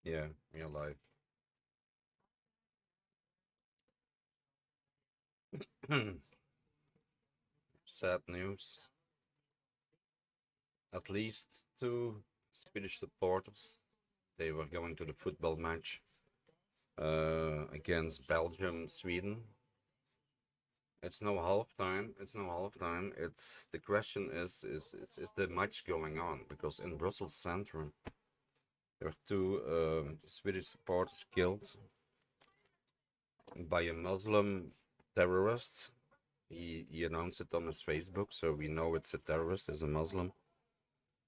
Yeah, real life. Sad news. At least two Swedish supporters. They were going to the football match against Belgium, Sweden. It's no halftime. It's no halftime. It's the question is the match going on? Because in Brussels Centre there were two Swedish supporters killed by a Muslim terrorist. He announced it on his Facebook, so we know it's a terrorist, is a Muslim,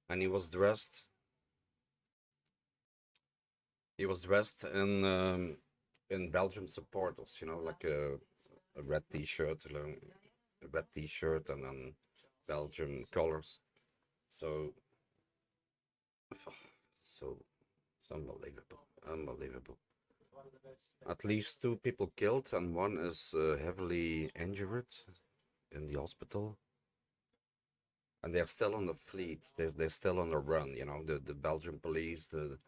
and he was dressed. He was dressed in Belgium supporters, you know, like a red T-shirt, a red T-shirt, and then Belgium colors. So, so it's unbelievable, unbelievable. At least two people killed, and one is heavily injured in the hospital. And they're still on the fleet. They're still on the run. You know, the Belgian police, the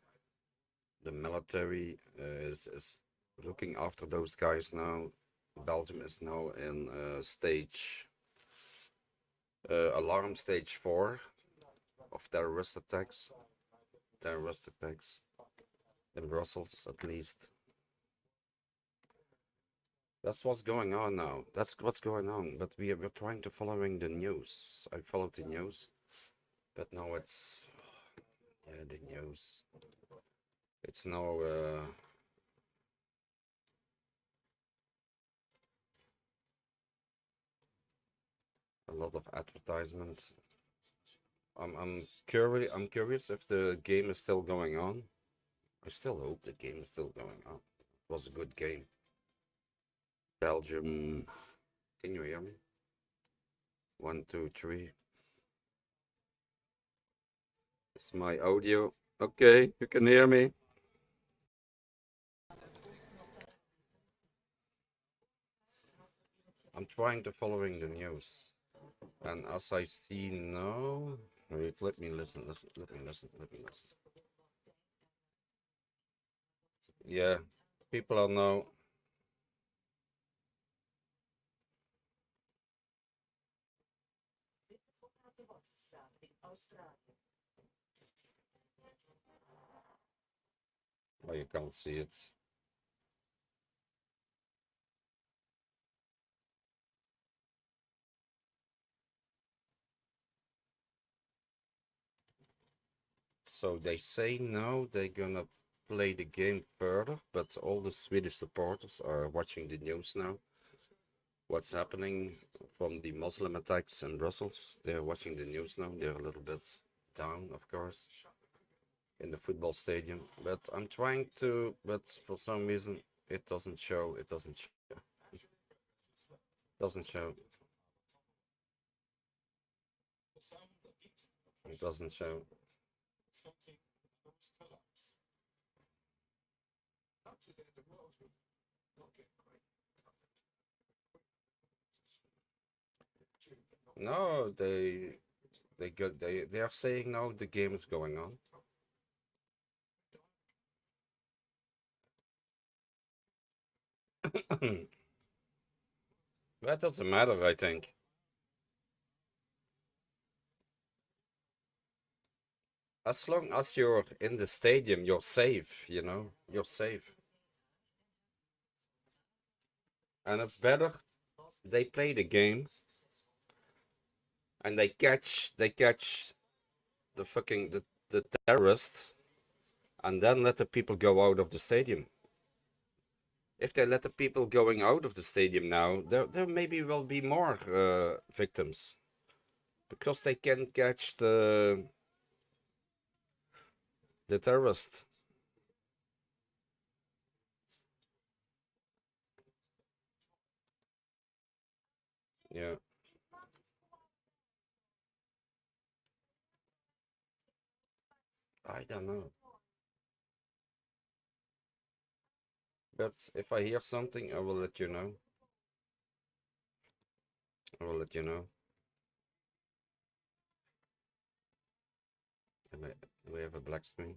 military is looking after those guys now. Belgium is now in alarm stage 4 of terrorist attacks. Terrorist attacks in Brussels, at least. That's what's going on now. That's what's going on. But we're trying to following the news. I followed the news, but now it's yeah, the news. It's now a lot of advertisements. I'm curious if the game is still going on. I still hope the game is still going on. It was a good game. Belgium. Can you hear me? 1, 2, 3. It's my audio. Okay, you can hear me. I'm trying to following the news. And as I see now, wait, let me listen, let me listen, let me listen. Yeah, people are now. Oh, you can't see it. So they say now they're gonna play the game further, but all the Swedish supporters are watching the news now. What's happening from the Muslim attacks in Brussels? They're watching the news now. They're a little bit down, of course, in the football stadium. But I'm trying to, but for some reason it doesn't show. It doesn't show. Doesn't show. It doesn't show. No, they are saying now the game is going on. That doesn't matter, I think. As long as you're in the stadium, you're safe, you know, you're safe. And it's better they play the game and they catch the terrorists and then let the people go out of the stadium. If they let the people going out of the stadium now, there maybe will be more victims because they can catch The terrorist. Yeah. I don't know. But if I hear something, I will let you know. I will let you know. And we have a black screen.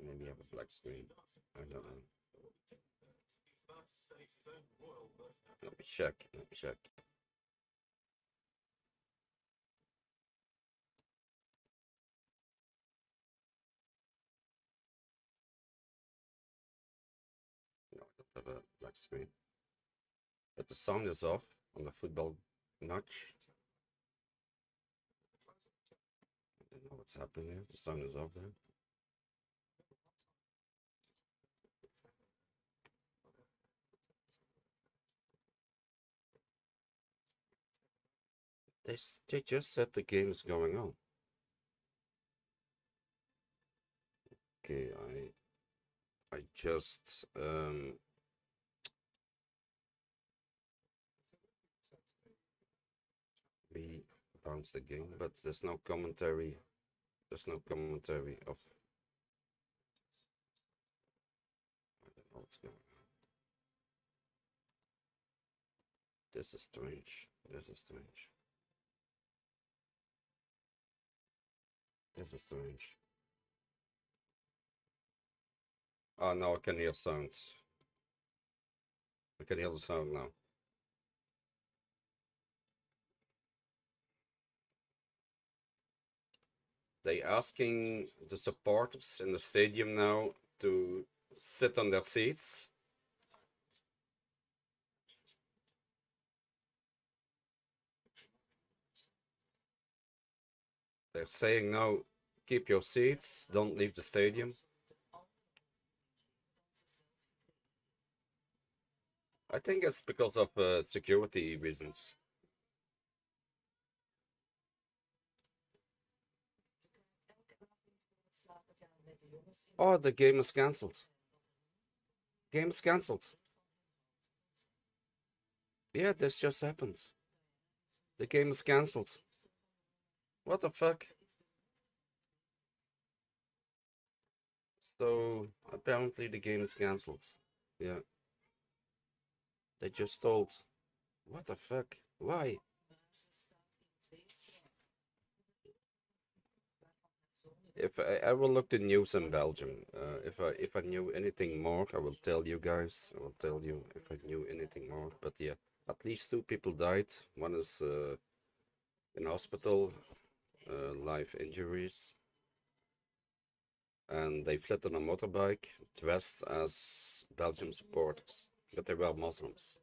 Maybe have a black screen. I don't know. Let me check. Let me check. No, I don't have a black screen. But the sound is off on the football match. I don't know what's happening there. The sound is off there. They just said the game is going on. Okay, I just we bounced the game, but there's no commentary. There's no commentary of. I don't know what's going on. This is strange. This is strange. This is strange. Oh, now I can hear sounds. I can hear the sound now. They asking the supporters in the stadium now to sit on their seats. They're saying now, keep your seats, don't leave the stadium. I think it's because of security reasons. Oh, the game is cancelled. Game is cancelled. Yeah, this just happened. The game is cancelled. What the fuck? So apparently the game is cancelled. Yeah. They just told. What the fuck? Why? If I will look the news in Belgium. If I knew anything more, I will tell you guys. I will tell you if I knew anything more. But yeah, at least 2 people died. One is in hospital, live injuries, and they fled on a motorbike dressed as Belgium supporters, but they were Muslims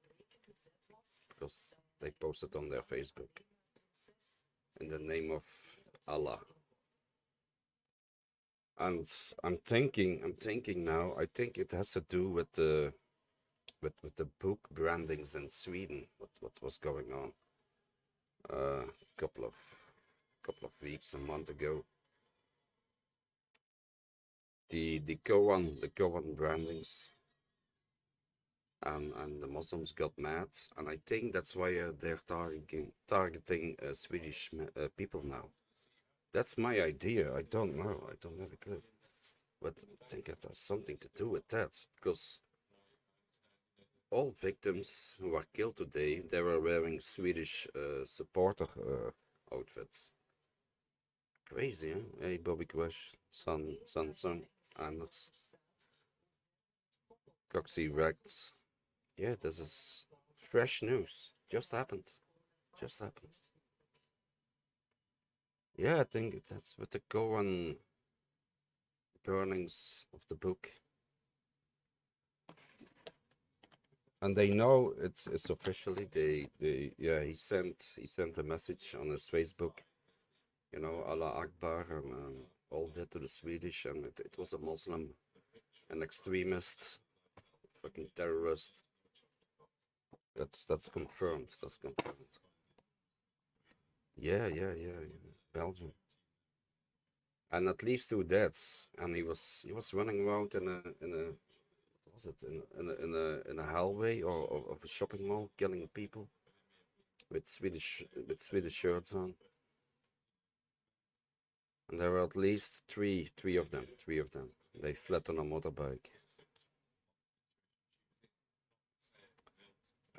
because they posted on their Facebook in the name of Allah. And I'm thinking now. I think it has to do with the book brandings in Sweden. What was going on? A couple of weeks, a month ago. The Koran brandings, and the Muslims got mad, and I think that's why they're targeting Swedish people now. That's my idea. I don't know. I don't have a clue. But I think it has something to do with that, because all victims who are killed today, they were wearing Swedish supporter outfits. Crazy, huh? Hey, Bobby Crush, Son, Anders, Coxie Rex. Yeah, this is fresh news. Just happened. Just happened. Yeah, I think that's with the Koran. burnings of the book. And they know it's officially. Yeah, he sent a message on his Facebook, you know, Allah Akbar, and all that to the Swedish, and it was a Muslim, an extremist, fucking terrorist. That's confirmed. That's confirmed. Yeah. Belgium. And at least 2 deaths. And he was running around in a what was it in a hallway or of a shopping mall, killing people with Swedish shirts on. And there were at least three of them. They fled on a motorbike.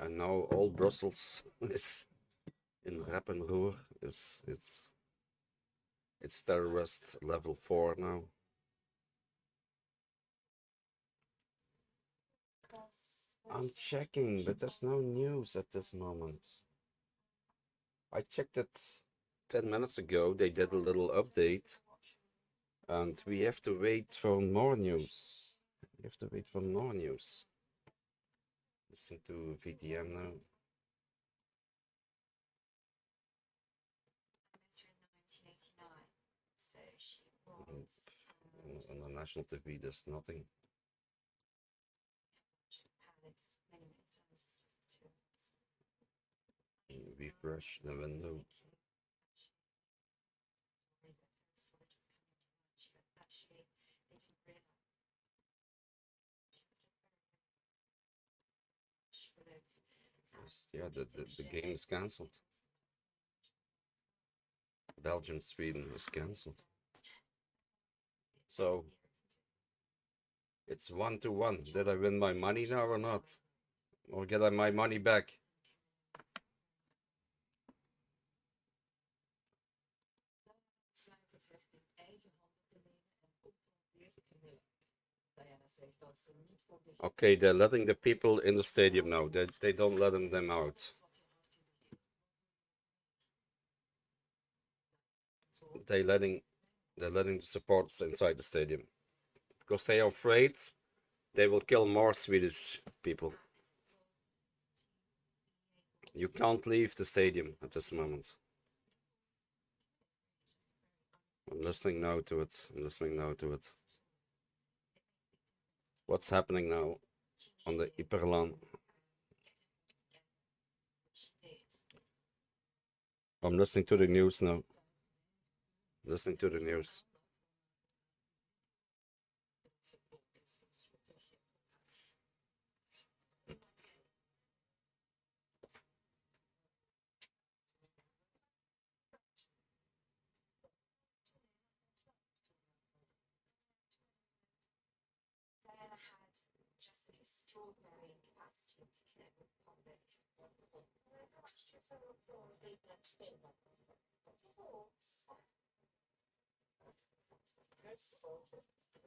And now all Brussels is in rap and roer. It's terrorist level 4 now. I'm checking, but there's no news at this moment. I checked it 10 minutes ago. They did a little update. And we have to wait for more news. Listen to VTM now. On the national TV, there's nothing. Refresh the window. Yeah, the game is cancelled. Belgium, Sweden is cancelled. So it's 1-1. Did I win my money now or not? Or get I my money back? Okay, they're letting the people in the stadium now. They don't let them out. They're letting the supporters inside the stadium because they are afraid they will kill more Swedish people. You can't leave the stadium at this moment. I'm listening now to it. What's happening now on the Iperlaan? I'm listening to the news now. Listening to the news.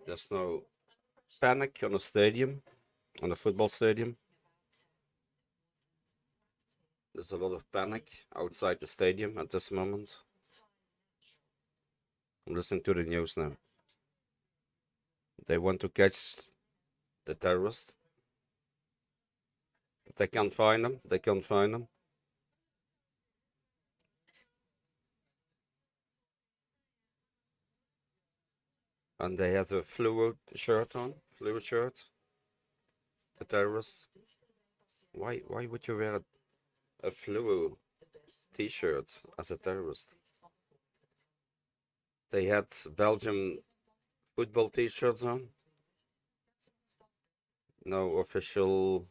There's no panic on the stadium, on the football stadium. There's a lot of panic outside the stadium at this moment. I'm listening to the news now. They want to catch the terrorists. But they can't find them. And they had a fluid shirt. The terrorists. Why would you wear a fluid t-shirt as a terrorist? They had Belgium football t-shirts on. No official.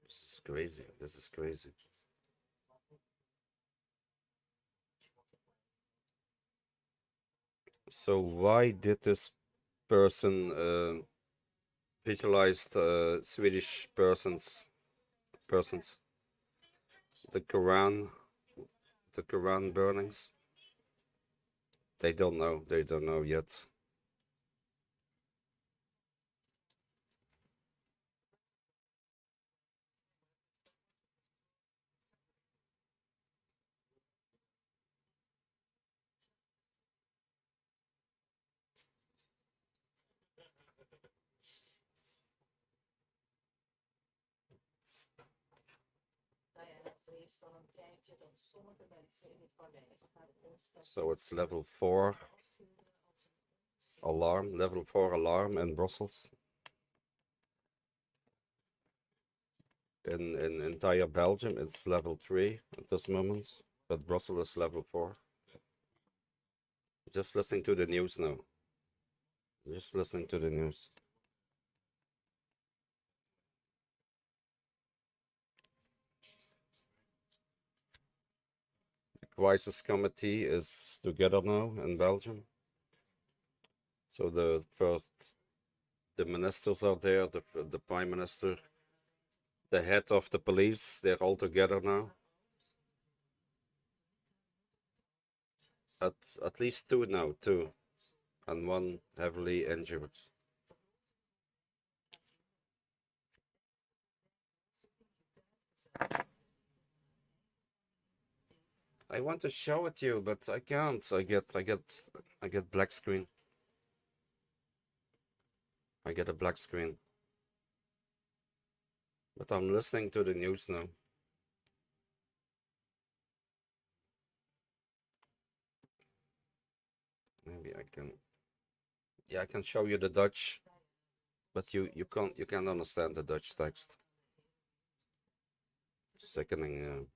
This is crazy. So why did this person visualized Swedish persons the Quran burnings? They don't know yet. So it's level 4 alarm, level 4 alarm in Brussels. In entire Belgium, it's level 3 at this moment, but Brussels is level 4. Just listening to the news now. Just listening to the news. The crisis committee is together now in Belgium. So the ministers are there, the prime minister, the head of the police, they're all together now. At least two now, and one heavily injured. I want to show it to you, but I can't. I get black screen. I get a black screen. But I'm listening to the news now. Maybe I can. Yeah, I can show you the Dutch, but you can't understand the Dutch text. Sickening.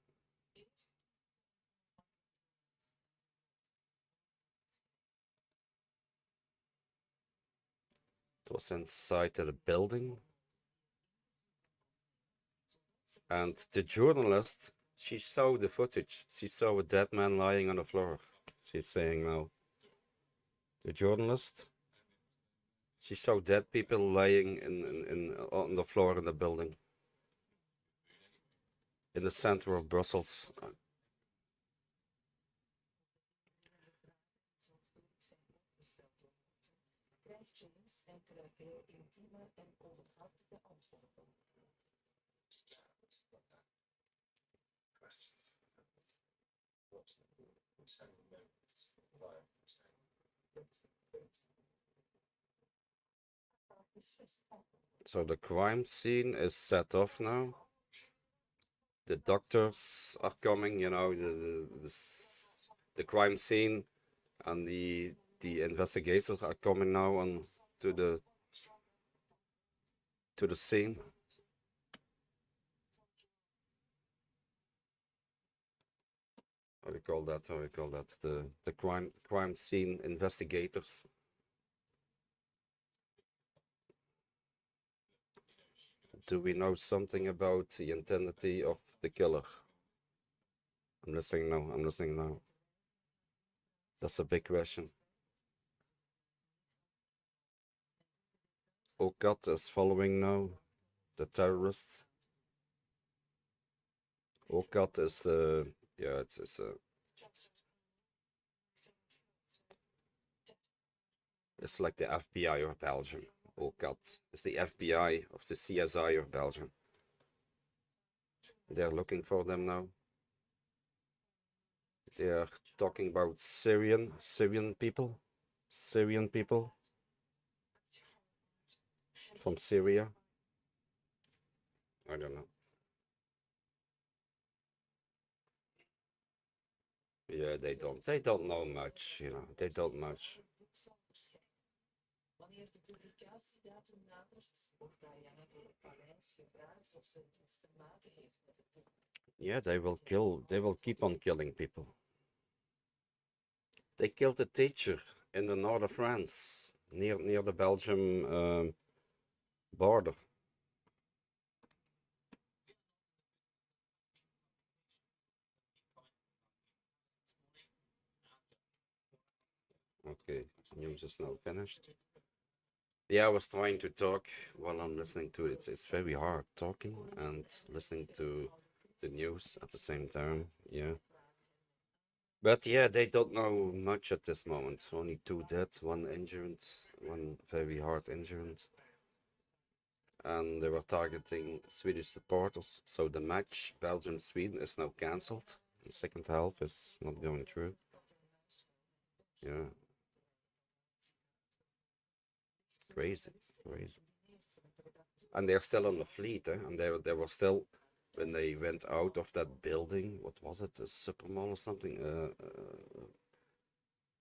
It was inside the building, and the journalist, she saw the footage. She saw a dead man lying on the floor. She's saying now. The journalist, she saw dead people lying on the floor in the building in the center of Brussels. So the crime scene is set off now. The doctors are coming, you know, the crime scene and the investigators are coming now on to the scene. How do you call that? How do you call that? The crime scene investigators. Do we know something about the identity of the killer? I'm listening now. I'm listening now. That's a big question. Okat is following now the terrorists. Okat is yeah, it's like the FBI of Belgium. Okat is the FBI of the CSI of Belgium. They're looking for them now. They are talking about Syrian people from Syria. I don't know. Yeah, they don't know much, you know. They don't much. Yeah, they will kill. They will keep on killing people. They killed a teacher in the north of France, near the Belgium border. Okay, news is now finished. Yeah, I was trying to talk while I'm listening to it. It's very hard talking and listening to the news at the same time. Yeah. But yeah, they don't know much at this moment. Only 2 dead, 1 injured, 1 very hard injured. And they were targeting Swedish supporters. So the match Belgium-Sweden is now cancelled. The second half is not going through. Yeah. Crazy. And they're still on the fleet, and they were still when they went out of that building. What was it? A supermall or something?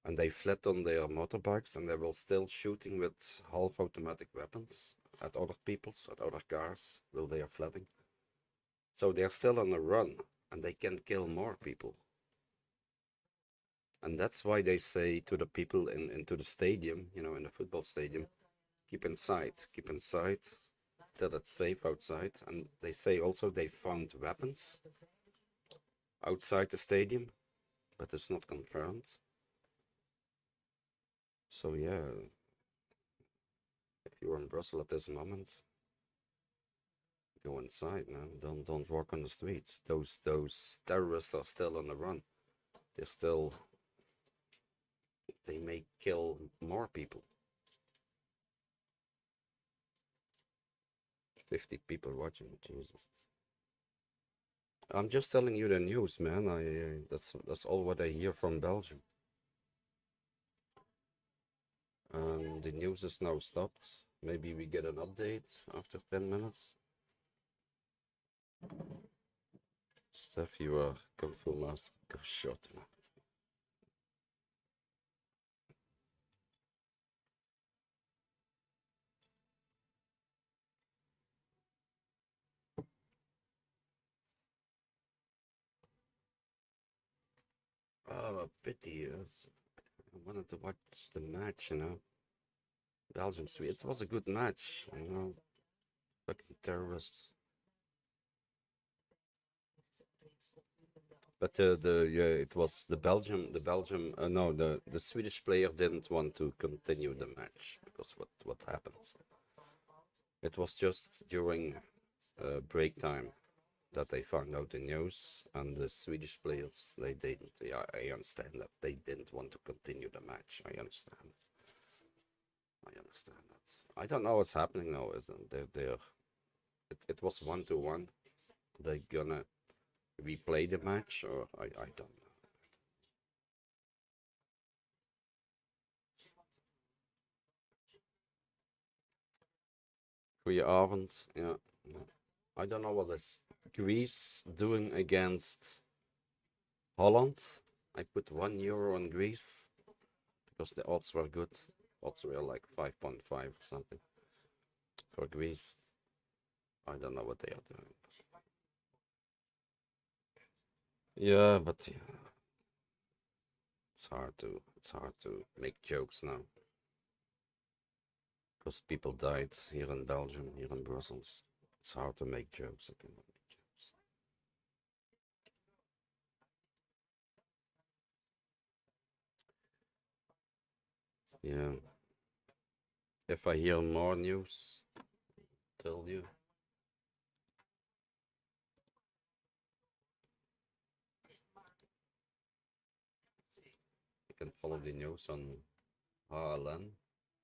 And they fled on their motorbikes, and they were still shooting with half-automatic weapons at other people's, at other cars, while they are fleeing. So they're still on the run, and they can kill more people. And that's why they say to the people into the stadium, in the football stadium, keep inside, till it's safe outside. And they say also they found weapons outside the stadium, but it's not confirmed. So yeah, if you're in Brussels at this moment, go inside, man. Don't walk on the streets. Those terrorists are still on the run. They're still. They may kill more people. 50 people watching. Jesus. I'm just telling you the news, man. That's all what I hear from Belgium. The news is now stopped. Maybe we get an update after 10 minutes. Steph, you are Kung Fu Master. Go shot, man. Oh, pity. I wanted to watch the match. Belgium, Sweden. It was a good match. Fucking terrorists. But it was the Belgium. No, the Swedish player didn't want to continue the match because what happened? It was just during break time that they found out the news, and the Swedish players they didn't. Yeah, I understand that they didn't want to continue the match. I understand. I understand that. I don't know what's happening now. It was 1-1. They're gonna replay the match, or I don't know. Goedenavond. Yeah. I don't know what is Greece doing against Holland. I put €1 on Greece because the odds were good. Odds were like 5.5 or something for Greece. I don't know what they are doing. Yeah, but yeah, it's hard to make jokes now because people died here in Belgium, here in Brussels. It's hard to make jokes. I cannot make jokes. Yeah. If I hear more news, tell you. You can follow the news on HLN,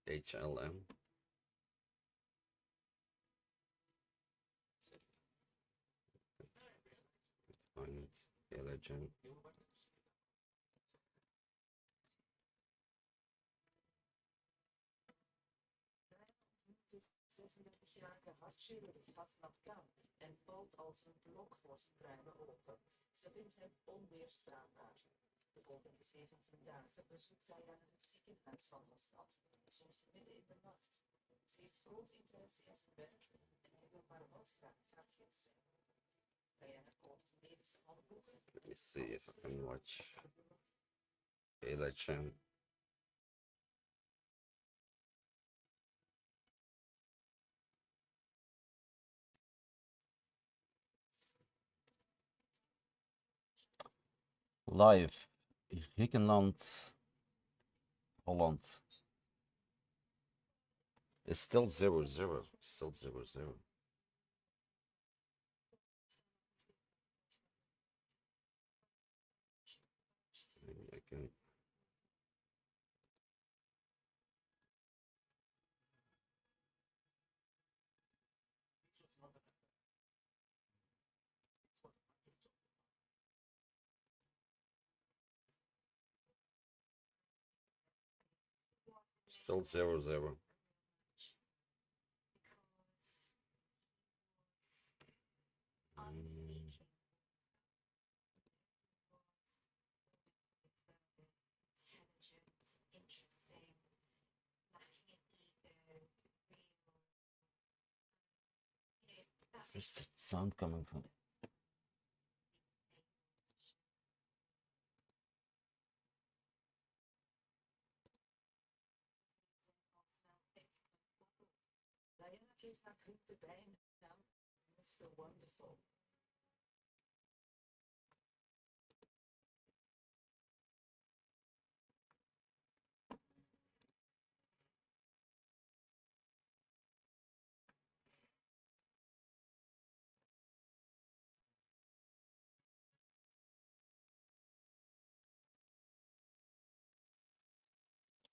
HLN. Find it, LHN. Let me see if I can watch LHN. Live. Griekenland, Holland. It's still 0-0. Still 0-0. Maybe I can. Still 0-0. Where's that sound coming from?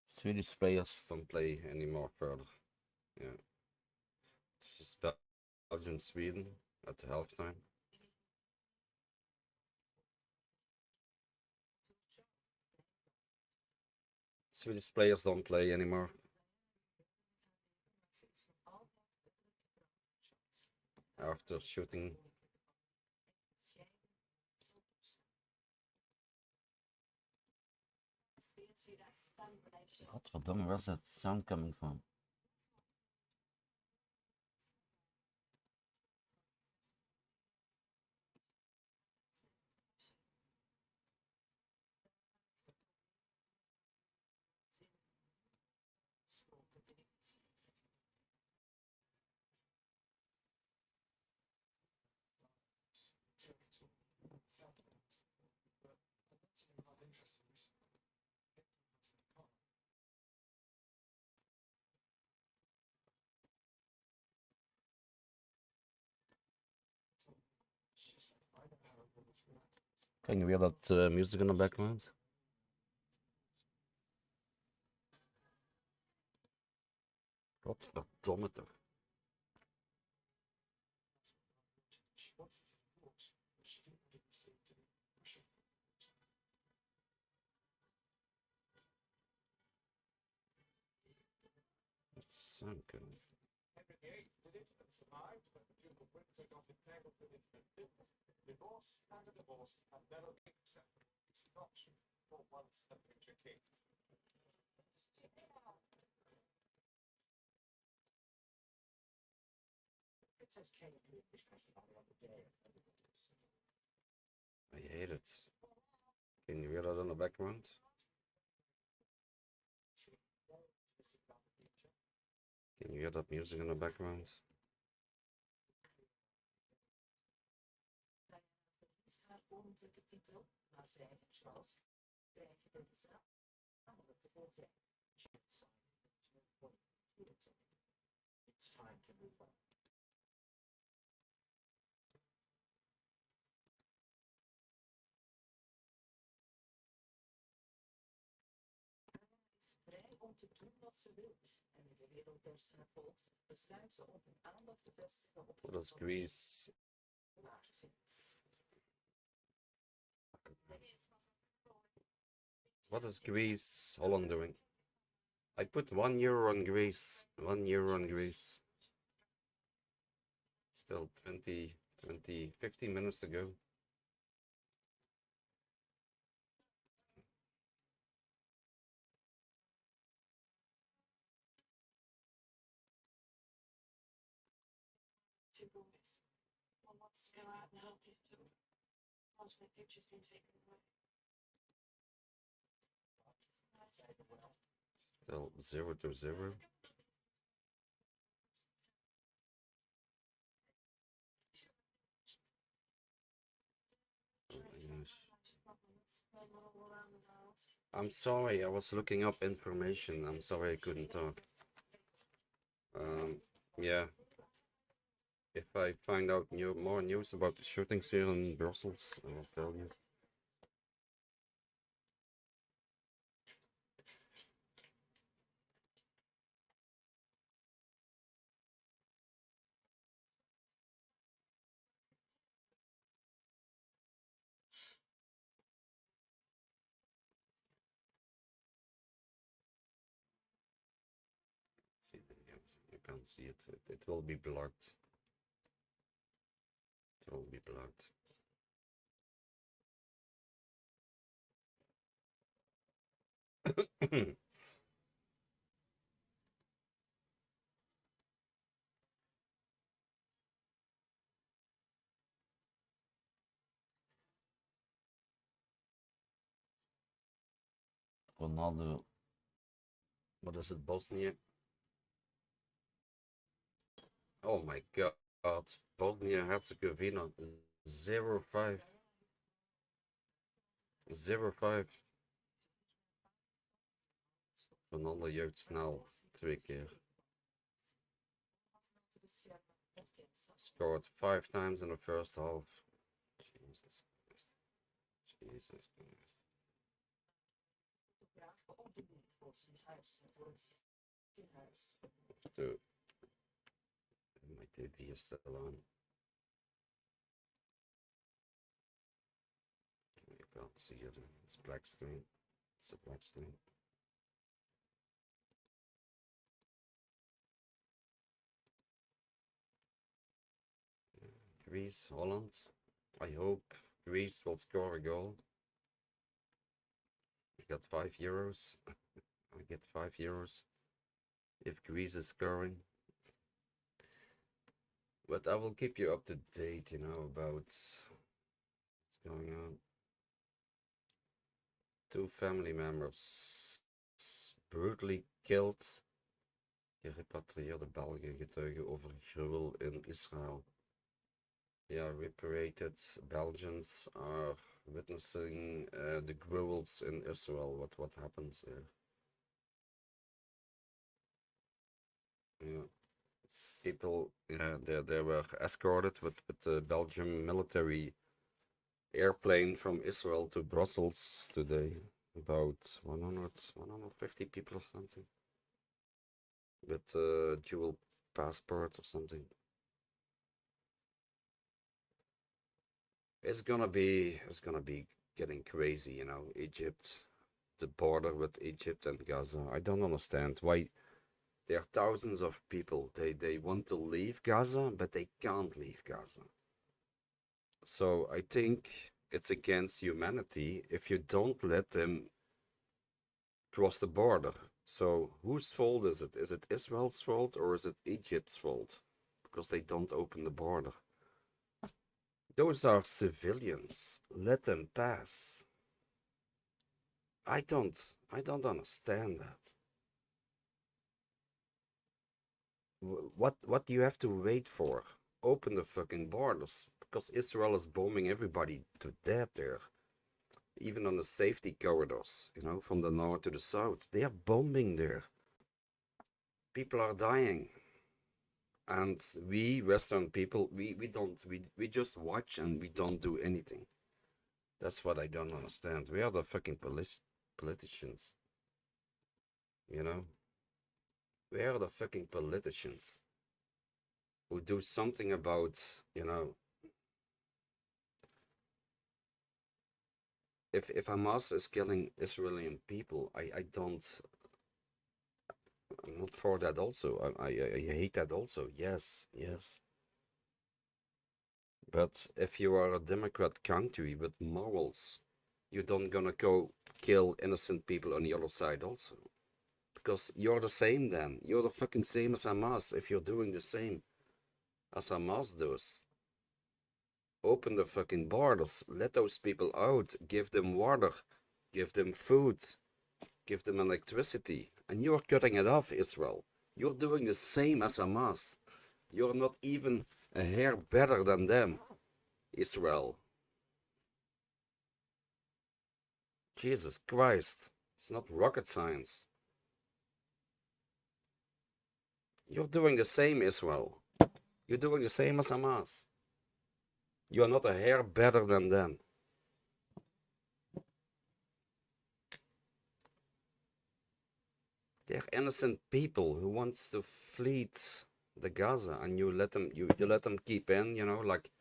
Swedish players don't play anymore further. Yeah. Just Belgium, Sweden at the halftime. Swedish players don't play anymore. After shooting. Godverdomme, where's that sound coming from? Can you hear that music in the background? Godverdomme toch. What's sound coming? I hate it. Can you hear that in the background? Can you hear that music in the background? What is Greece? What is Greece, Holland doing? I put €1 on Greece. €1 on Greece. Still 15 minutes to go. Still 0-0. I'm sorry, I was looking up information. I'm sorry I couldn't talk. Yeah. If I find out more news about the shootings here in Brussels, I will tell you. See the news. You can't see it. It will be blurred. It will be blurred. Ronaldo, what is it, Bosnia? Oh my God, Bosnia Herzegovina 0-5, 0-5. Ronaldo juicht snel 2 keer. Scored 5 times in the first half. Jesus Christ. Jesus Christ. To my TV is still on. You can't see it. It's black screen. It's a black screen. Greece, Holland. I hope Greece will score a goal. I got €5. I get €5 if Greece is scoring. But I will keep you up to date, about what's going on. 2 family members brutally killed. Gerepatrieerde Belgen getuigen over gruwel in Israël. Yeah, repatriated Belgians are witnessing the gruwels in Israel. What happens there? Yeah, people. Yeah, they were escorted with the Belgian military airplane from Israel to Brussels today. About 150 people or something. With a dual passport or something. It's gonna be getting crazy, Egypt, the border with Egypt and Gaza. I don't understand why there are thousands of people. They want to leave Gaza, but they can't leave Gaza. So I think it's against humanity if you don't let them cross the border. So whose fault is it? Is it Israel's fault or is it Egypt's fault? Because they don't open the border. Those are civilians. Let them pass. I don't understand that. What do you have to wait for? Open the fucking borders because Israel is bombing everybody to death there. Even on the safety corridors, from the north to the south. They are bombing there. People are dying. And we Western people, we just watch and we don't do anything. That's what I don't understand. We are the fucking politicians. We are the fucking politicians who do something about, if Hamas is killing Israeli people, I'm not for that also. I hate that also. Yes, yes. But if you are a Democrat country with morals, you don't gonna go kill innocent people on the other side also. Because you're the same then. You're the fucking same as Hamas if you're doing the same as Hamas does. Open the fucking borders. Let those people out. Give them water. Give them food. Give them electricity. And you're cutting it off, Israel. You're doing the same as Hamas. You're not even a hair better than them, Israel. Jesus Christ. It's not rocket science. You're doing the same, Israel. You're doing the same as Hamas. You are not a hair better than them. They're innocent people who wants to flee the Gaza, and you let them you let them keep in, like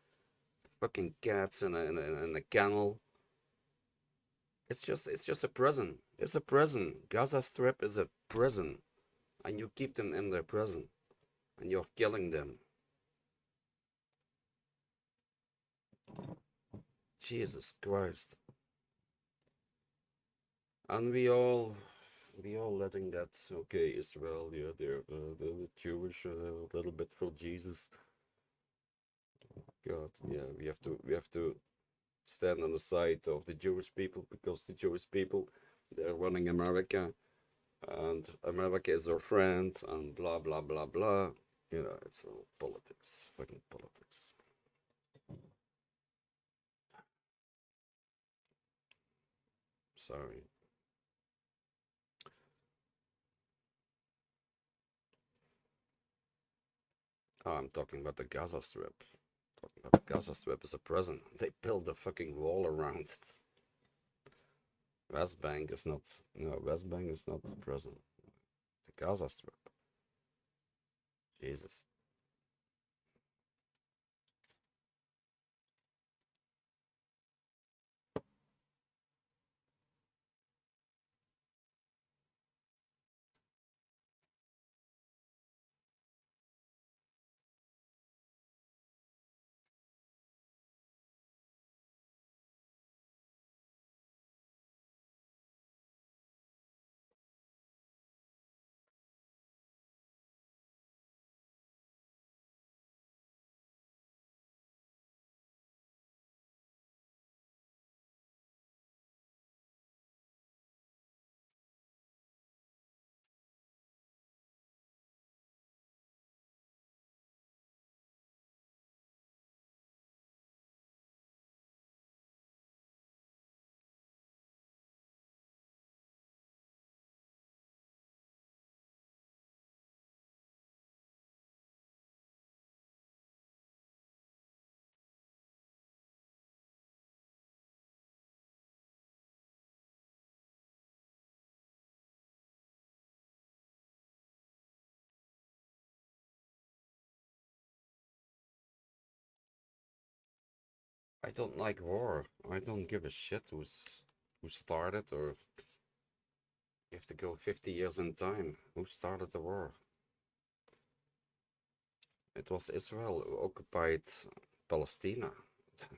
fucking cats in a kennel. It's just a prison. It's a prison. Gaza Strip is a prison, and you keep them in their prison, and you're killing them. Jesus Christ. And we all letting that, okay, Israel, yeah, they're the Jewish, a little bit for Jesus. God, yeah, we have to stand on the side of the Jewish people because the Jewish people They're running America, and America is their friend, and blah blah blah blah. You know, it's all politics, fucking politics. Sorry. Oh, I'm talking about the Gaza Strip. Talking about the Gaza Strip as a prison. They built a fucking wall around it. West Bank is not, no, West Bank is not the prison. The Gaza Strip. Jesus. I don't like war. I don't give a shit who started, or you have to go 50 years in time. Who started the war? It was Israel who occupied Palestine.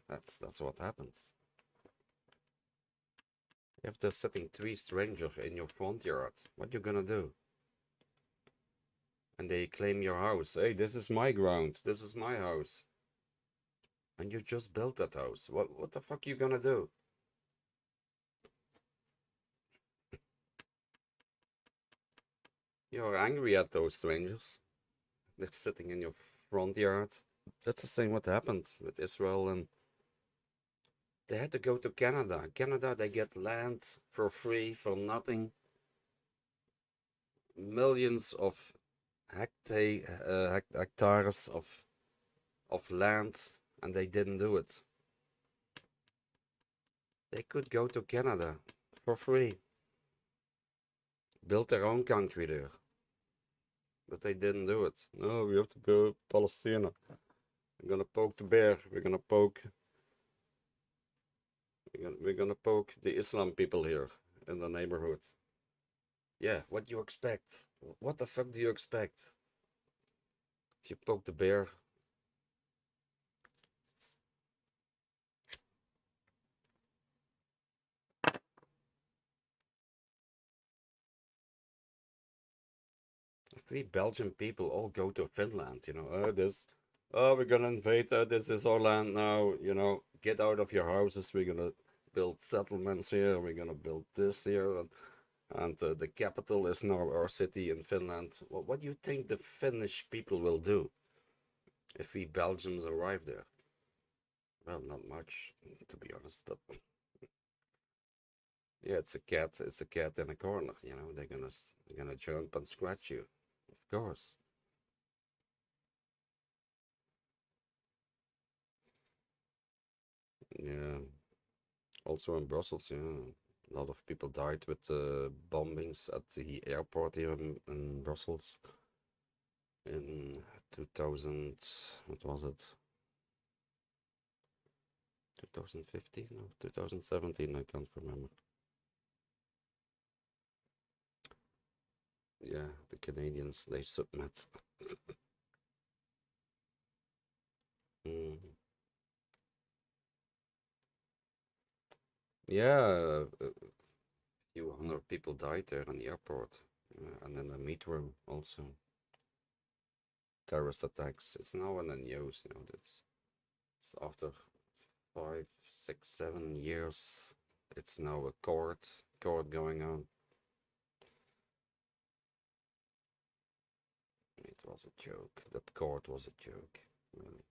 That's what happened. If they're sitting three strangers in your front yard, what you gonna do? And they claim your house. Hey, this is my ground. This is my house. And you just built that house. What the fuck you gonna do? You're angry at those strangers. They're sitting in your front yard. That's the same what happened with Israel, and they had to go to Canada. Canada, they get land for free, for nothing. Millions of hectares of land, and they didn't do it. They could go to Canada for free, build their own country there, but they didn't do it. No, we have to go Palestine. We're gonna poke the bear. We're gonna poke the Islam people here in the neighborhood. Yeah, what do you expect? What the fuck do you expect? If you poke the bear, if we Belgian people all go to Finland, we're gonna invade, this is our land now, get out of your houses, we're gonna build settlements here, we're gonna build this here, and the capital is now our city in Finland. Well, what do you think the Finnish people will do if we Belgians arrive there? Well, not much, to be honest, but yeah, it's a cat in a corner, they're gonna jump and scratch you, of course. Yeah, also in Brussels, yeah, a lot of people died with bombings at the airport here in Brussels in 2000, what was it? 2015 or 2017, I can't remember. Yeah, the Canadians, they submit. Mm. Yeah, a few hundred people died there in the airport, and in the metro also. Terrorist attacks. It's now in the news, it's after 5, 6, 7 years. It's now a court. court going on. It was a joke. That court was a joke, really.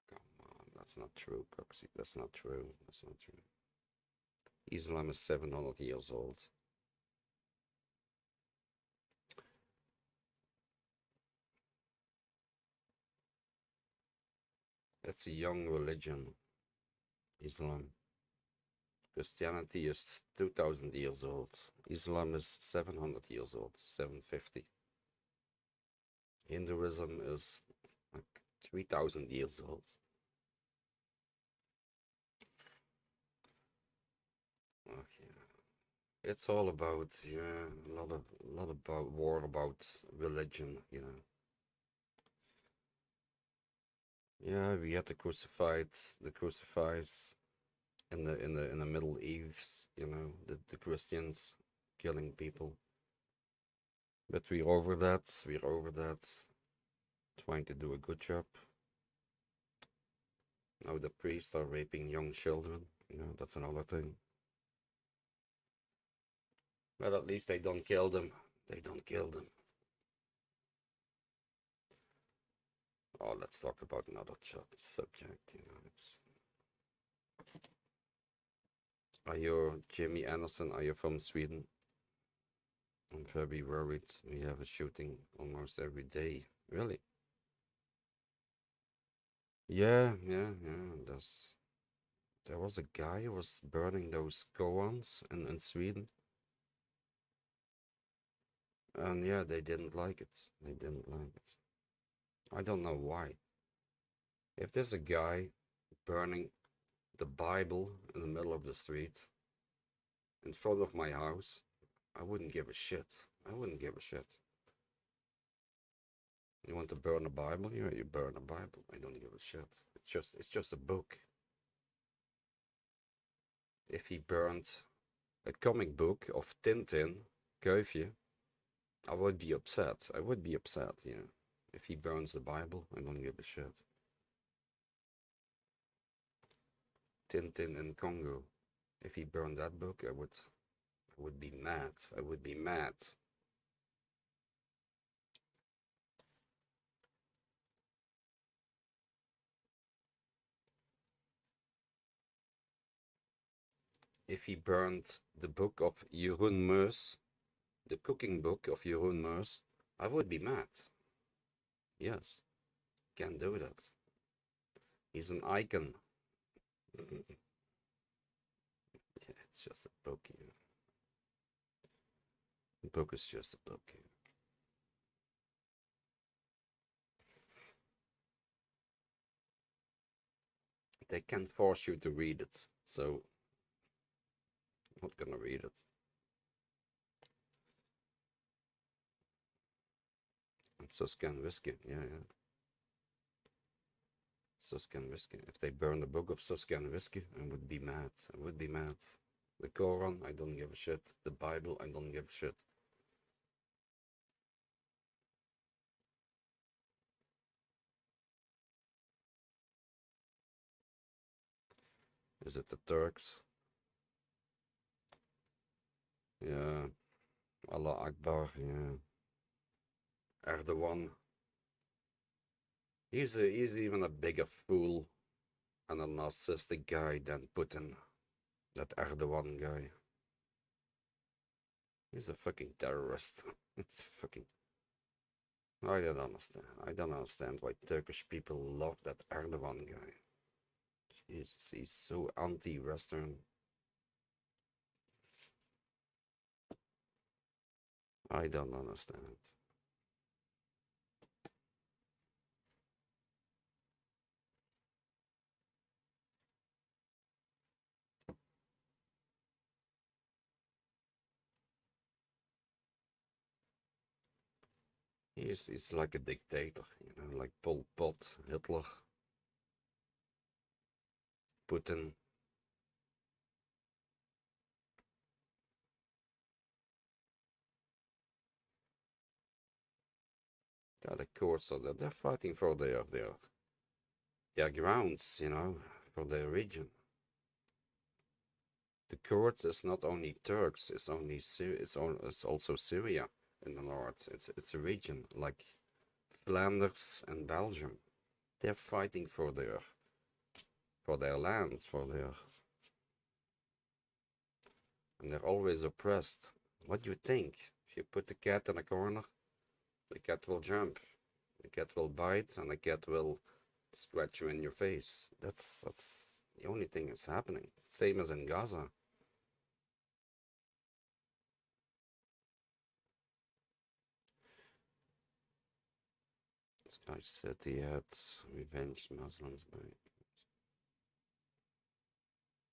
Come on, that's not true, Coxie. That's not true. That's not true. Islam is 700 years old. It's a young religion, Islam. Christianity is 2000 years old. Islam is 700 years old, 750. Hinduism is like 3000 years old. Okay. It's all about, yeah, a lot about war about religion, you know. Yeah, we had the crucifies in the Middle East, you know, the Christians killing people. But we're over that. We're over that. Trying to do a good job. Now the priests are raping young children. You know, that's another thing. But at least they don't kill them. They don't kill them. Oh, let's talk about another subject. You know, it's. Are you Jimmy Anderson? Are you from Sweden? I'm very worried. We have a shooting almost every day. Really? Yeah. There was a guy who was burning those koans in Sweden. And yeah, they didn't like it. They didn't like it. I don't know why. If there's a guy burning the Bible in the middle of the street in front of my house, I wouldn't give a shit. I wouldn't give a shit. You want to burn a Bible? You burn a Bible. I don't give a shit. It's just a book. If he burned a comic book of Tintin, Kuifje, I would be upset. I would be upset, yeah. If he burns the Bible, I don't give a shit. Tintin in Congo. If he burned that book, I would be mad. I would be mad. If he burned the book of Jeroen Meus, the cooking book of Jeroen Meus, I would be mad. Yes, can't do that. He's an icon. Yeah, it's just a book. You know. The book is just a book. You know. They can't force you to read it, so I'm not gonna read it. And Suscan whiskey, yeah. Suscan whiskey. If they burn the book of Suscan whiskey, I would be mad. I would be mad. The Koran, I don't give a shit. The Bible, I don't give a shit. Is it the Turks? Yeah. Allah Akbar, yeah. Erdogan. He's even a bigger fool and a narcissistic guy than Putin. That Erdogan guy. He's a fucking terrorist. It's fucking. I don't understand. I don't understand why Turkish people love that Erdogan guy. Jesus, he's so anti-Western. I don't understand. He's like a dictator, you know, like Pol Pot, Hitler, Putin. Yeah, the Kurds are they're fighting for their grounds, you know, for their region. The Kurds is not only Turks, it's also Syria in the north. It's a region like Flanders and Belgium. They're fighting for their lands, and they're always oppressed. What do you think? If you put the cat in a corner, the cat will jump, the cat will bite, and the cat will scratch you in your face. That's the only thing that's happening. Same as in Gaza. This guy said he had revenged Muslims by.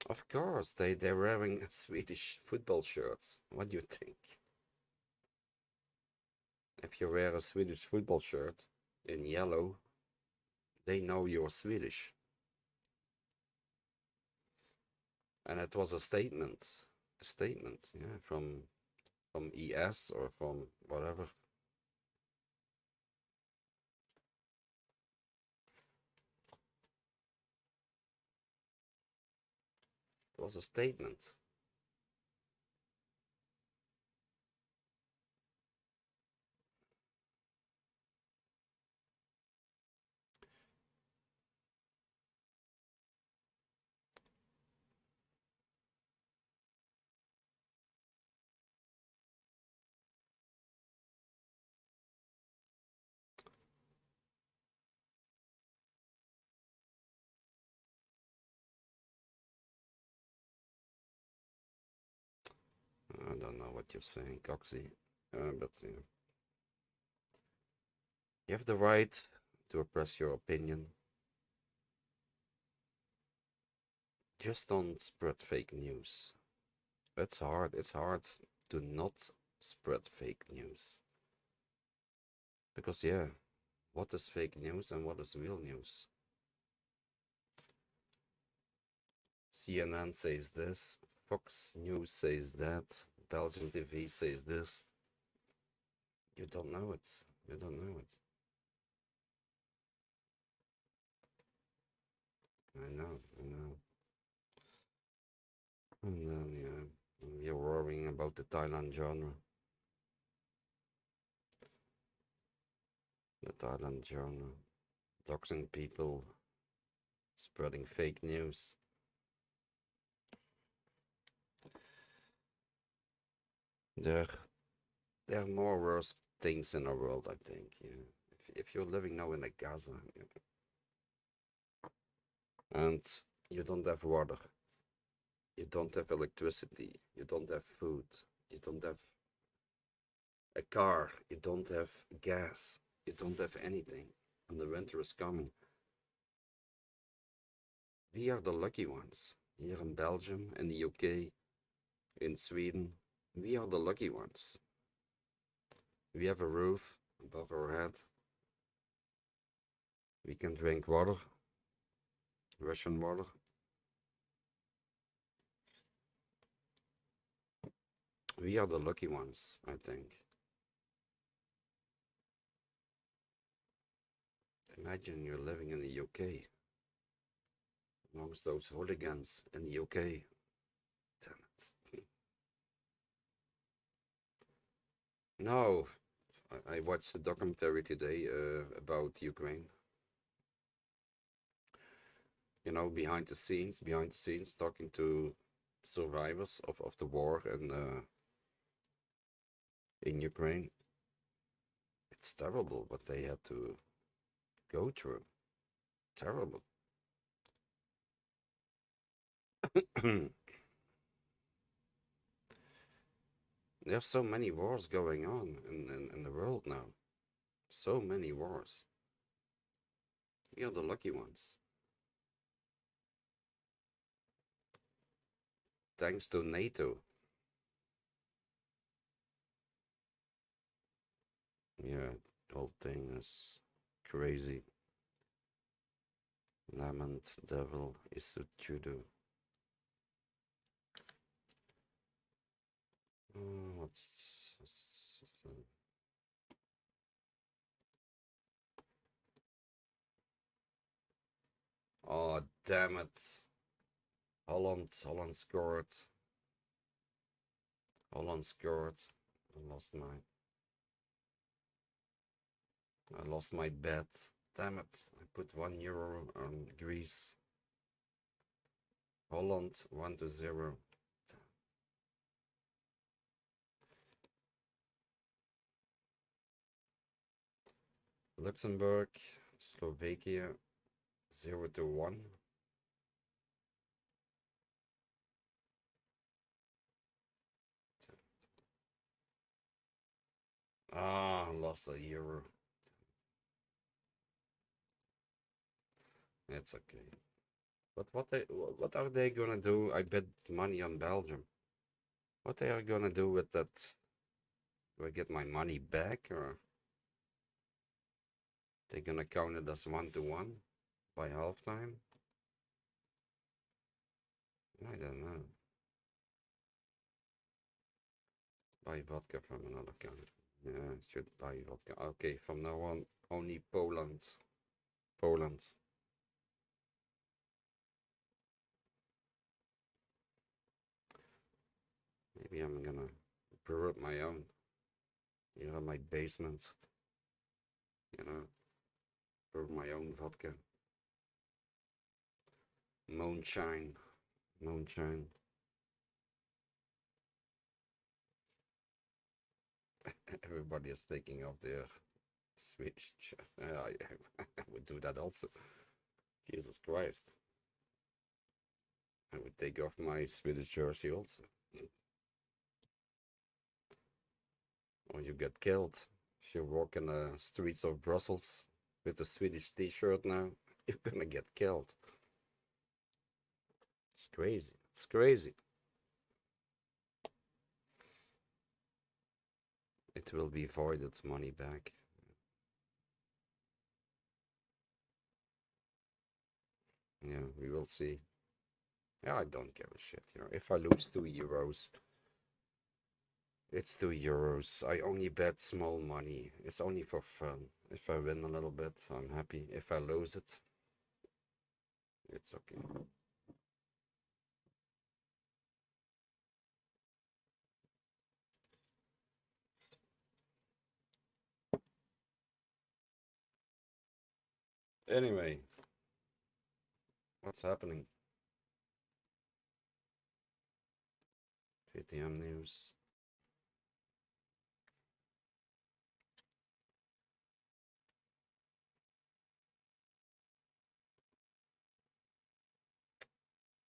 Of course, they're wearing Swedish football shirts. What do you think? If you wear a Swedish football shirt in yellow, they know you're Swedish. And it was a statement, yeah, from ES or from whatever. It was a statement. I don't know what you're saying, Coxie, but you know, you have the right to express your opinion. Just don't spread fake news. It's hard. It's hard to not spread fake news. Because, yeah, what is fake news and what is real news? CNN says this, Fox News says that, Belgian TV says this. You don't know it. You don't know it. I know, I know. And then, yeah, you're worrying about the Thailand genre. The Thailand genre. Doxing people, spreading fake news. There, there are more worse things in the world, I think. Yeah. If you're living now in a Gaza, yeah, and you don't have water, you don't have electricity, you don't have food, you don't have a car, you don't have gas, you don't have anything, and the winter is coming. We are the lucky ones here in Belgium, in the UK, in Sweden. We are the lucky ones. We have a roof above our head. We can drink water, Russian water. We are the lucky ones, I think. Imagine you're living in the UK amongst those hooligans in the UK. Damn it. No, I watched a documentary today about Ukraine. You know, behind the scenes, talking to survivors of the war in Ukraine. It's terrible what they had to go through. Terrible. There's so many wars going on in the world now. So many wars. We are the lucky ones. Thanks to NATO. Yeah, the whole thing is crazy. Lament devil is a judo. Oh, what's Damn it. Holland scored. Holland scored. I lost my bet. Damn it. I put €1 on Greece. Holland 1-0. Luxembourg, Slovakia 0-1. Ah, lost a euro. It's okay. But what are they gonna do? I bet money on Belgium. What they are gonna do with that? Do I get my money back, or they gonna count it as 1-1 by halftime? I don't know. Buy vodka from another country. Yeah, should buy vodka. Okay, from now on, only Poland. Poland. Maybe I'm gonna brew up my own. You know, my basement. You know, brew my own vodka. Moonshine. Moonshine. Everybody is taking off their Swedish. I would do that also. Jesus Christ. I would take off my Swedish jersey also. Or you get killed. If you walk in the streets of Brussels with a Swedish t-shirt now, you're gonna get killed. It's crazy. It's crazy. It will be voided money back. Yeah, we will see. Yeah, I don't give a shit. You know, if I lose €2, it's €2. I only bet small money. It's only for fun. If I win a little bit, I'm happy. If I lose it, it's okay. Anyway, what's happening? VTM news.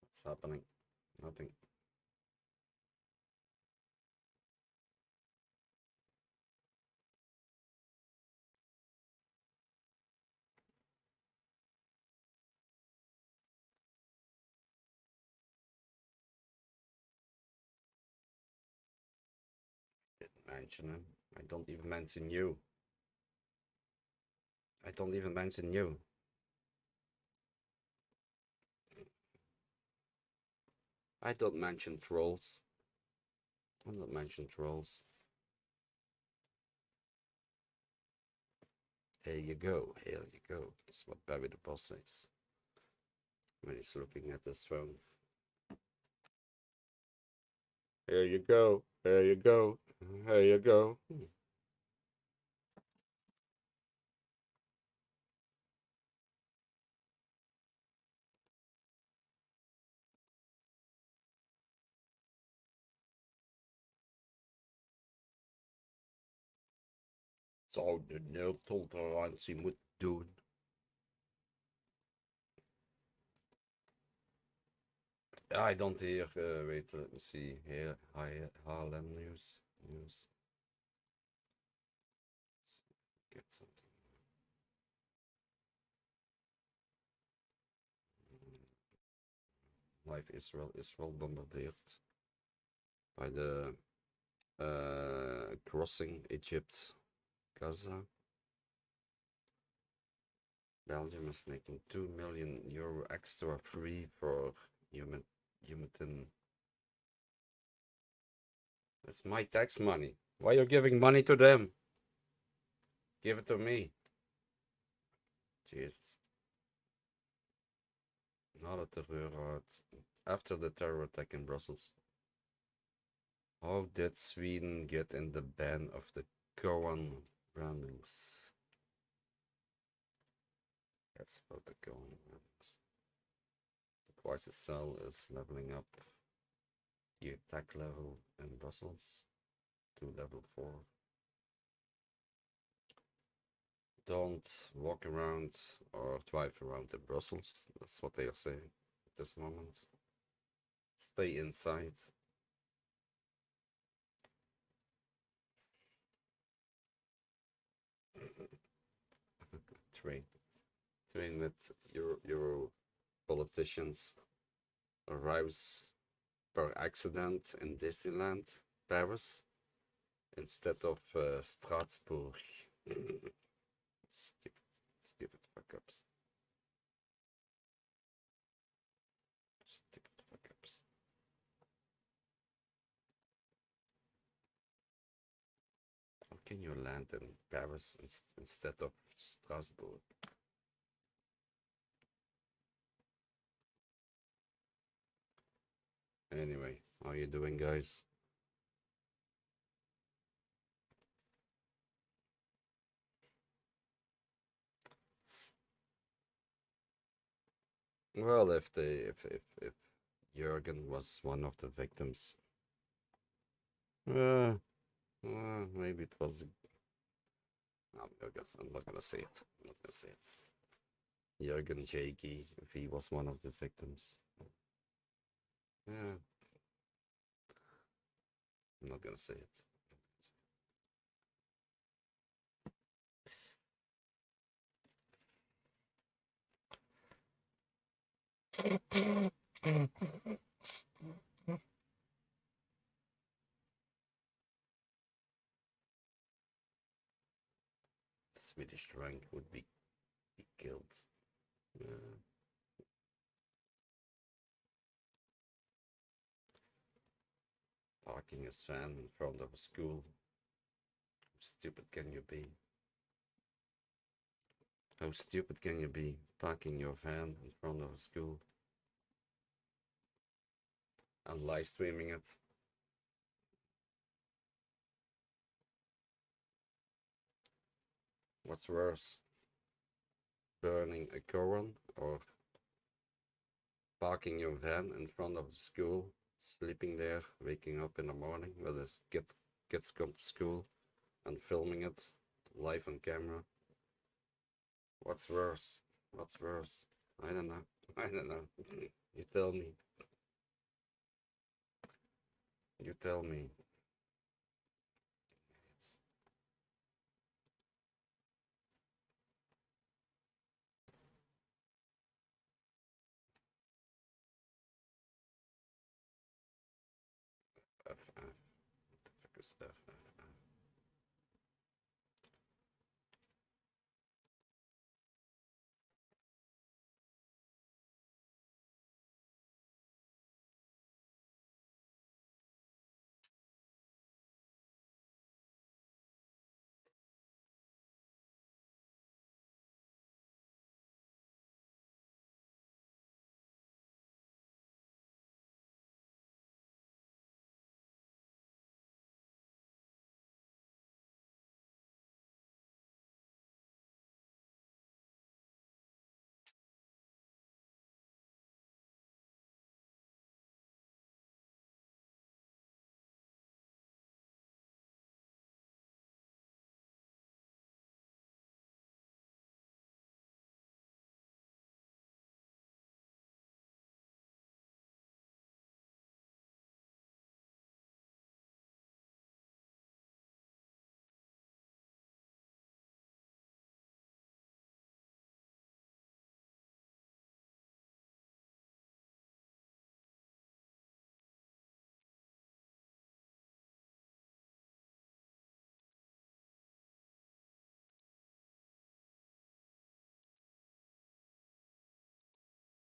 What's happening? Nothing. Didn't mention him. I don't even mention you. I don't even mention you. I don't mention trolls. I don't mention trolls. Here you go. Here you go. That's what Barry the boss says when he's looking at his phone. Here you go. Here you go. Here you go. Zou de nultolerantie moet doen. I don't hear. Wait, let me see here. Highland news. Get something. Live Israel bombardeerd by the crossing Egypt, Gaza. Belgium is making €2 million extra free for human. That's my tax money. Why are you giving money to them? Give it to me. Jesus. Na de terreurraad. After the terror attack in Brussels. How did Sweden get in the ban of the Koran brandings? That's about the Koran brandings. The crisis cell is leveling up the attack level in Brussels to level 4. Don't walk around or drive around in Brussels. That's what they are saying at this moment. Stay inside. Train with your politicians arrives per accident in Disneyland, Paris, instead of Strasbourg. Stupid fuck ups. Stupid fuck ups. How can you land in Paris instead of Strasbourg? Anyway, how you doing, guys? Well, if Jürgen was one of the victims, uh, maybe it was. I'm not gonna say it. I'm not gonna say it. Jürgen Jakey, if he was one of the victims. Yeah, I'm not gonna say it. Swedish rank would be killed. Yeah. Parking his van in front of a school. How stupid can you be? How stupid can you be? Parking your van in front of a school and live streaming it. What's worse? Burning a Koran or parking your van in front of the school, sleeping there, waking up in the morning when the kids come to school and filming it live on camera. What's worse? What's worse? I don't know. I don't know. You tell me. You tell me. F, F. What the fuck is F, F, F?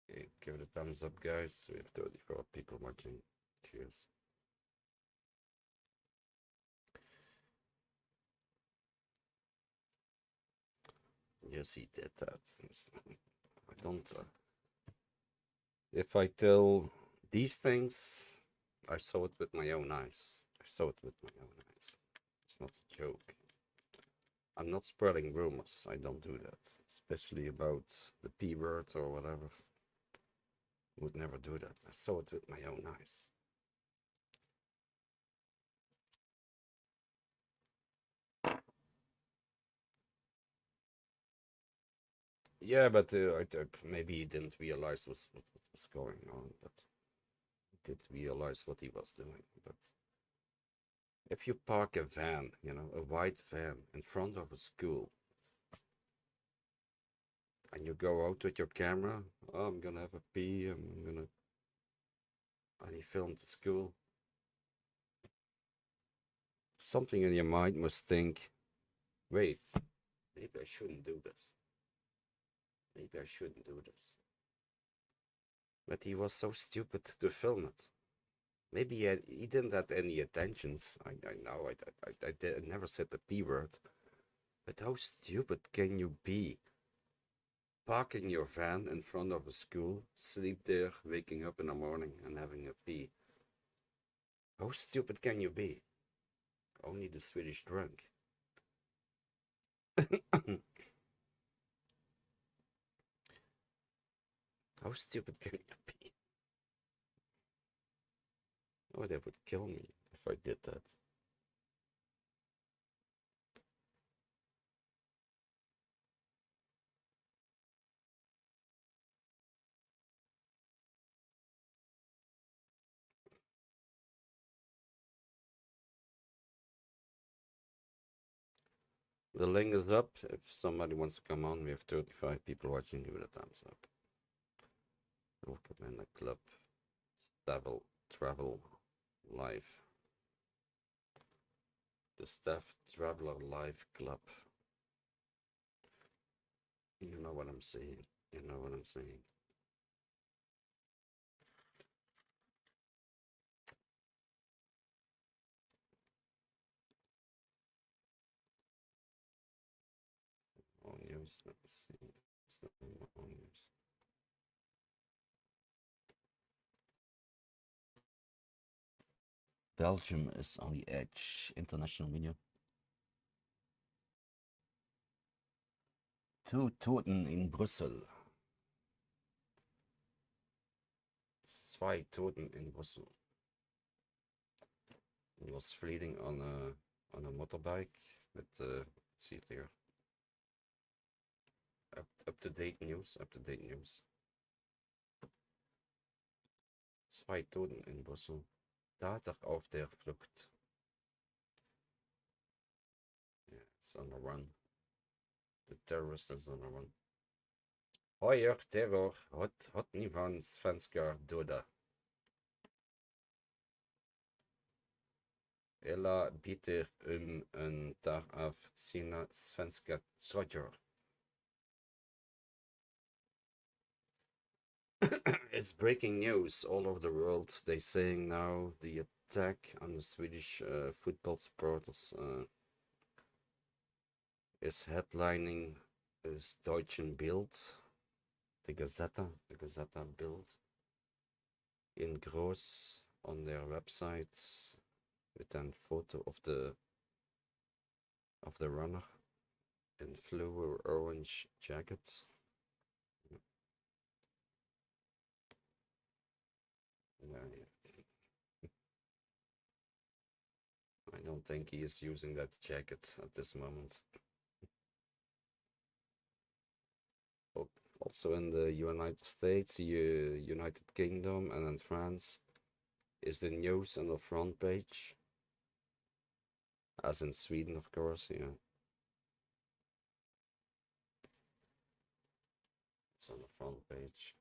Okay, give it a thumbs up, guys. We have 34 people watching. Cheers. Yes, he did that. I don't. If I tell these things, I saw it with my own eyes. I saw it with my own eyes. It's not a joke. I'm not spreading rumors. I don't do that. Especially about the P word or whatever. Would never do that. I saw it with my own eyes. Yeah, but maybe he didn't realize what was going on, but he did realize what he was doing. But if you park a van, a white van in front of a school, and you go out with your camera, oh, I'm gonna have a pee, and he filmed the school, something in your mind must think, wait, maybe I shouldn't do this. Maybe I shouldn't do this. But he was so stupid to film it. Maybe he didn't have any intentions. I know I never said the P word. But how stupid can you be? Parking your van in front of a school, sleep there, waking up in the morning and having a pee. How stupid can you be? Only the Swedish drunk. How stupid can you be? Oh, they would kill me if I did that. The link is up. If somebody wants to come on, we have 35 people watching. Give it a thumbs up. Welcome in the club. Travel live. The Staff Traveler Live Club. You know what I'm saying. You know what I'm saying. All news. Let me see. Is that all news? Belgium is on the edge. International video. 2 Toten in Brussel. 2 Toten in Brussel. He was fleeing on a motorbike with see it here. Up to date news. Up to date news. 2 Toten in Brussel. Täter auf der Flucht. Yeah, it's on the run. The terrorist is on the run. Heuer terror hot nivan svenskar döda. Ella biter en dag av sina svenska soldier. It's breaking news all over the world. They're saying now the attack on the Swedish football supporters is headlining is Deutschen Bild, the Gazeta Bild, in gross on their website with a photo of the runner in blue or orange jacket. Yeah. I don't think he is using that jacket at this moment. Also in the United States, United Kingdom, and in France, is the news on the front page. As in Sweden, of course, yeah. It's on the front page.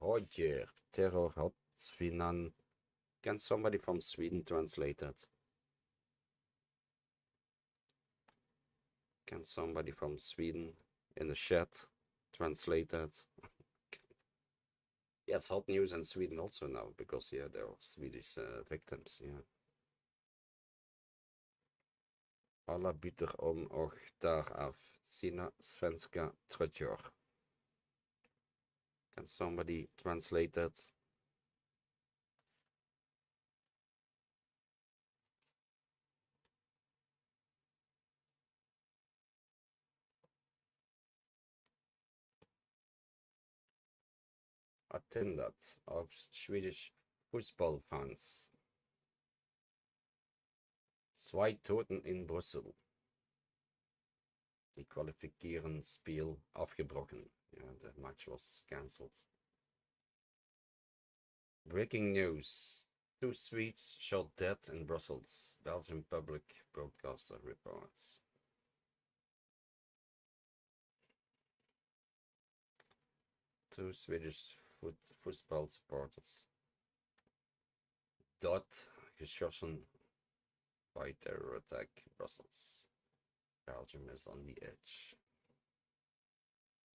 Hodger, terror hat Svinan. Can somebody from Sweden translate that? Can somebody from Sweden in the chat translate that? Yes, hot news in Sweden also now, because yeah, there are Swedish victims. Yeah. Alla byter om och därav sina svenska tröjor. Can somebody translate that? Attended of Swedish football fans. Zwei Toten in Brüssel. Die Qualifikierungsspiel afgebroken. Yeah, the match was cancelled. Breaking news. 2 Swedes shot dead in Brussels. Belgian public broadcaster reports. Two Swedish football supporters died geschossen by terror attack Brussels. Belgium is on the edge.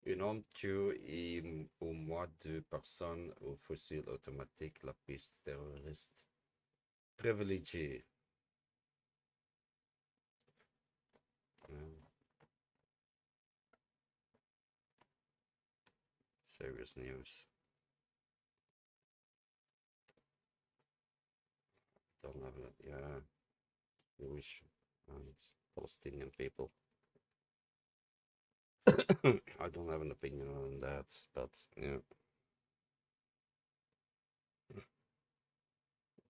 Une homme tue et au moins 2 personnes au fusil automatique, la piste terroriste privilégiée. Serious news. Don't have it. Yeah, Jewish and Palestinian people. I don't have an opinion on that, but yeah,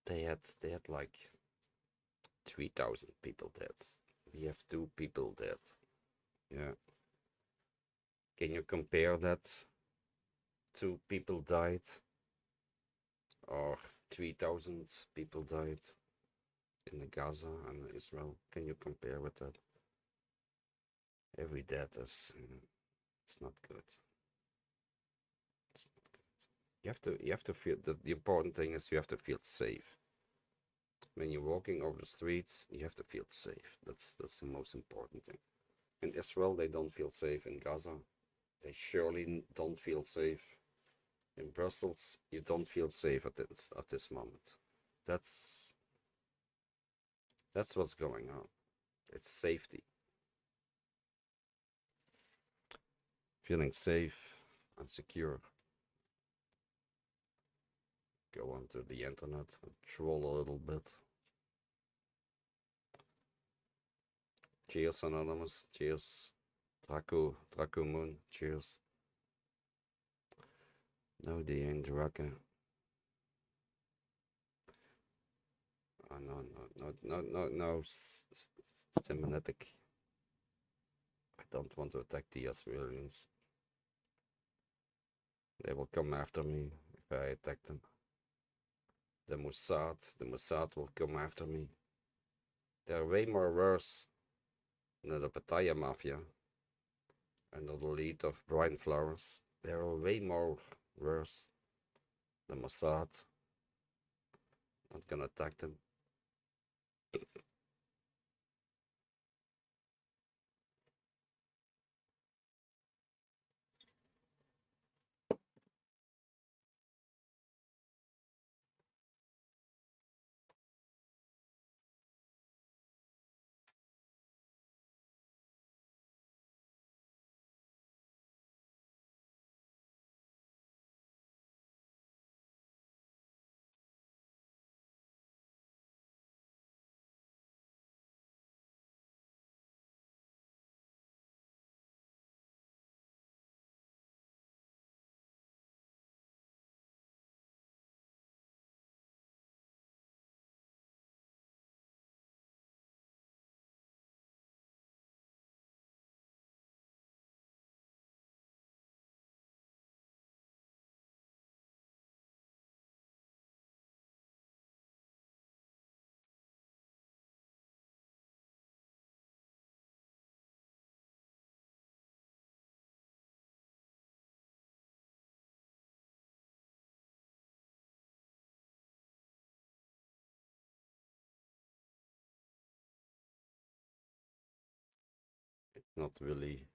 they had like 3,000 people dead. We have 2 people dead. Yeah. Can you compare that? 2 people died, or 3,000 people died in Gaza and Israel. Can you compare with that? Every death is, it's not good. It's not good. You have to feel the important thing is you have to feel safe. When you're walking over the streets, you have to feel safe. That's the most important thing. In Israel, they don't feel safe. In Gaza, they surely don't feel safe. In Brussels, you don't feel safe at this moment. That's what's going on. It's safety. Feeling safe and secure. Go onto the internet and troll a little bit. Cheers, Anonymous. Cheers, Draco Moon. Cheers. No, they ain't Draka. Oh, no, Semitic. I don't want to attack the Israelis. They will come after me if I attack them. The Mossad will come after me. They're way more worse than the Pattaya Mafia under the lead of Brian Flowers. They're way more worse. The Mossad. Not gonna attack them. Not really.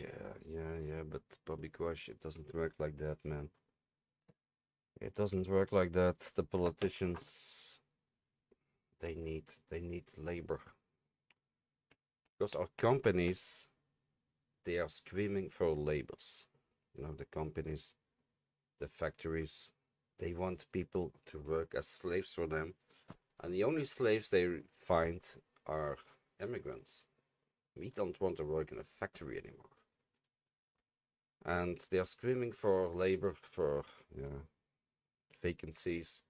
Yeah, but Bobby Crush, it doesn't work like that, man. It doesn't work like that. The politicians, they need labor. Because our companies, they are screaming for labors. You know, the companies, the factories, they want people to work as slaves for them. And the only slaves they find are immigrants. We don't want to work in a factory anymore. And they are screaming for labor, for vacancies.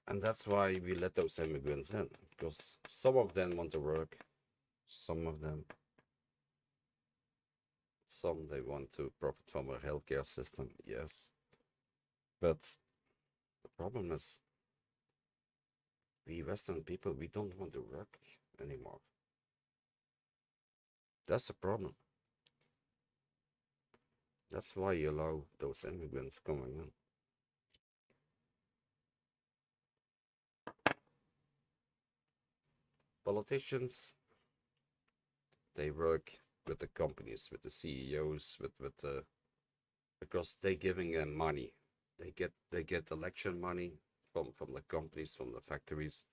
And that's why we let those immigrants in, because some of them want to work, some of them, some they want to profit from our healthcare system, yes. But the problem is, we Western people, we don't want to work anymore. That's a problem. That's why you allow those immigrants coming in. Politicians, they work with the companies, with the CEOs, with the because they're giving them money. They get election money from the companies, from the factories,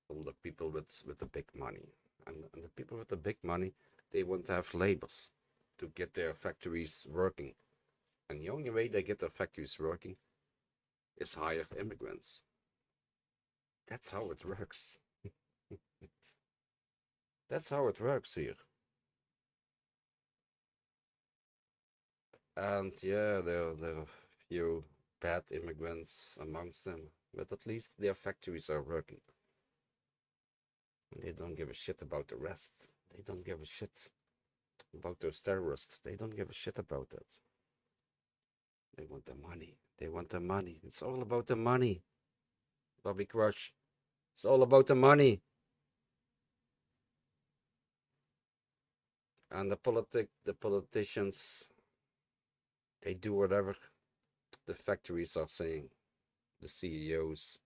from the people with the big money. And the people with the big money, they want to have labors to get their factories working. And the only way they get their factories working is hire immigrants. That's how it works. That's how it works here. And yeah, there are a few bad immigrants amongst them, but at least their factories are working. And they don't give a shit about the rest. They don't give a shit about those terrorists. They don't give a shit about that. They want the money. They want the money. It's all about the money. Bobby Crush. It's all about the money. And the politicians, they do whatever the factories are saying. The CEOs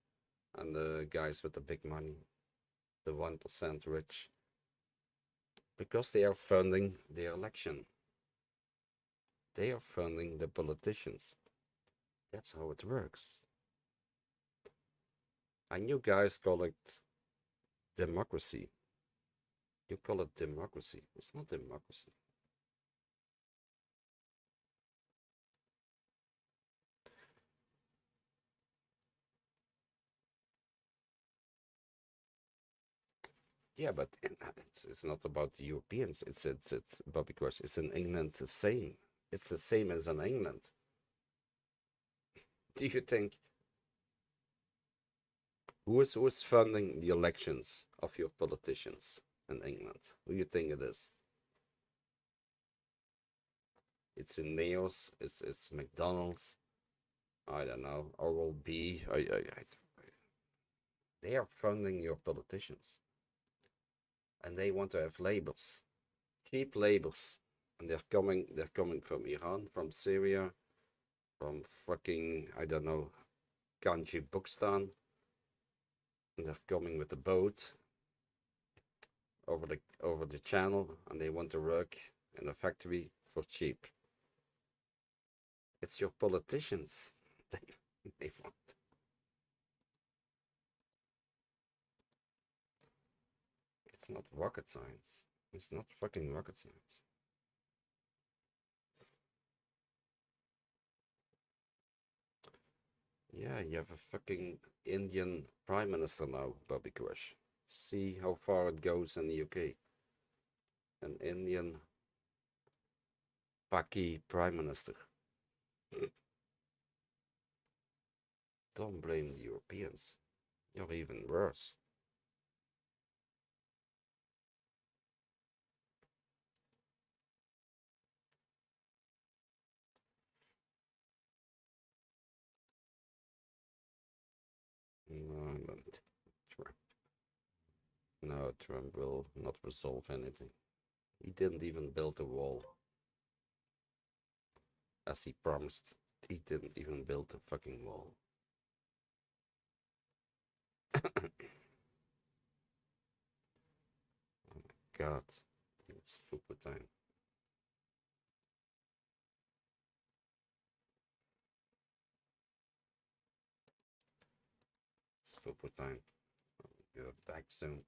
and the guys with the big money, the 1% rich, because they are funding the election. They are funding the politicians. That's how it works. And you guys call it democracy. You call it democracy. It's not democracy. Yeah, but it's not about the Europeans. It's but because it's in England the same. It's the same as in England. Do you think who is funding the elections of your politicians in England? Who do you think it is? It's in Neos. It's McDonald's. I don't know. Oral B. They are funding your politicians, and they want to have labels, cheap labels, and they're coming from Iran, from Syria, from fucking I don't know, Kanji and they're coming with a boat over the channel, and they want to work in a factory for cheap. It's your politicians. They want. It's not rocket science. It's not fucking rocket science. Yeah, you have a fucking Indian prime minister now, Bobby Crush. See how far it goes in the UK. An Indian Paki prime minister. Don't blame the Europeans. You're even worse. No, Trump. No, Trump will not resolve anything. He didn't even build a wall as he promised. He didn't even build a fucking wall. Oh my god. It's poop time. super time. Be back soon.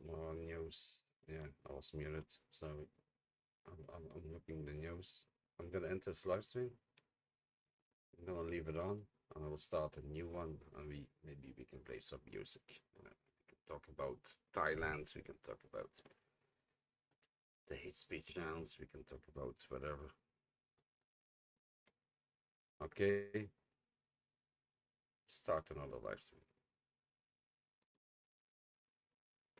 more news. Yeah, I was muted, so I'm looking the news. I'm gonna enter this live stream. I'm gonna leave it on, and I will start a new one, and maybe we can play some music. We can talk about Thailand. We can talk about the hate speech channels. We can talk about whatever. Okay. Start another live stream.